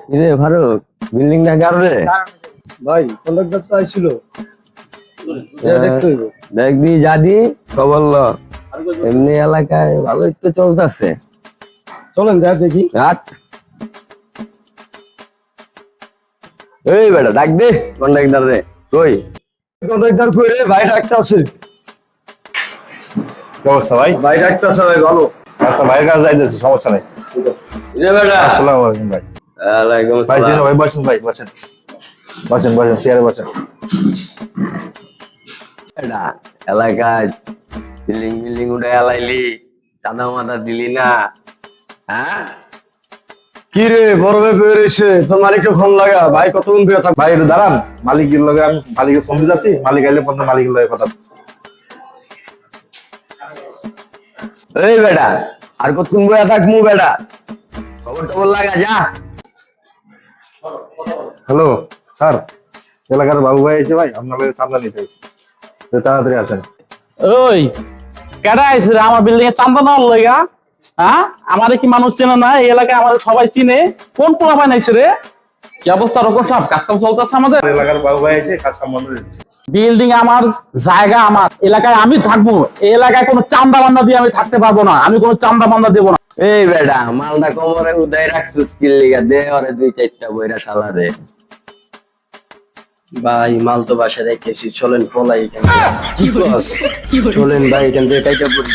কিরে ফারুক, বিল্ডিং না কারণে ভাই কন্ডাক্টর তো আইছিল, দেখতে হইব। দেখবি জাদি খবর ল। এমনি এলাকায় ভালোই তো চলতেছে। চলেন যা দেখি। হাট এই বেটা ডাক দে কন্ডাক্টর রে। কই কন্ডাক্টর কই রে? ভাই ডাকতে আছে। কি অবস্থা ভাই? ভাই ডাকতে আছে ভাই, ভালো। আচ্ছা ভাইয়ের কাছে যাইতেছি, সমস্যা নাই। রে বেটা। আসসালামু আলাইকুম ভাই। ওয়ালাইকুম ভাই আসসালাম। ভাই বসেন, ভাই বসেন বসেন বসেন, চেয়ারে বসেন। বেটা এলাকায় বিল্ডিং বিল্ডিং উঠে এলাইলি, চাঁদা মাদা দিলি না? হ্যাঁ কি রে বড় ভাই বের হইছে, তোর মালিককে ফোন লাগা। ভাই কতক্ষণ বের থাক। ভাই একটু দাঁড়ান, মালিকের লগে আমি মালিকের ফোন দিতেছি, মালিক আইলে পর্যন্ত মালিকের লগে কথা। এই বেটা আর কতক্ষণ বয়া থাকমু বেটা? খবর টবর লাগা যা। হ্যালো স্যার, এলাকার বাবু ভাই এসে ভাই আপনার লগে চান্দা নিতে হয়েছে, তাড়াতাড়ি আসেন। ওই কেডা আইছে রে আমার বিল্ডিং এ চান্দা নেওয়ার লইগা? হ্যাঁ, আমারে কি মানুষ চেনে না? এই এলাকায় আমাদের সবাই চিনে। কোন পোলাপাইন আইছে রে? কি অবস্থা রকম সব কাজ কাম চলতেছে আমাদের? এলাকার বাবু ভাই এসে কাজ কাম বন্ধ দিচ্ছে। বিল্ডিং আমার, জায়গা আমার, এলাকায় আমি থাকবো। এই এলাকায় কোনো চান্দা বান্দা দিয়ে আমি থাকতে পারবো না। আমি কোনো চান্দা বান্দা দেবো না। এই বেটা মালটা কোমরে উদাই রাখছিস কি লিগা? দে ওরে দুই চারটা বইরা শালা রে। ভাই মাল তো বাসায় রেখেছি, চলেন পলাই এখান থেকে। চলেন ভাই এখান থেকে কাইটা পড়ি।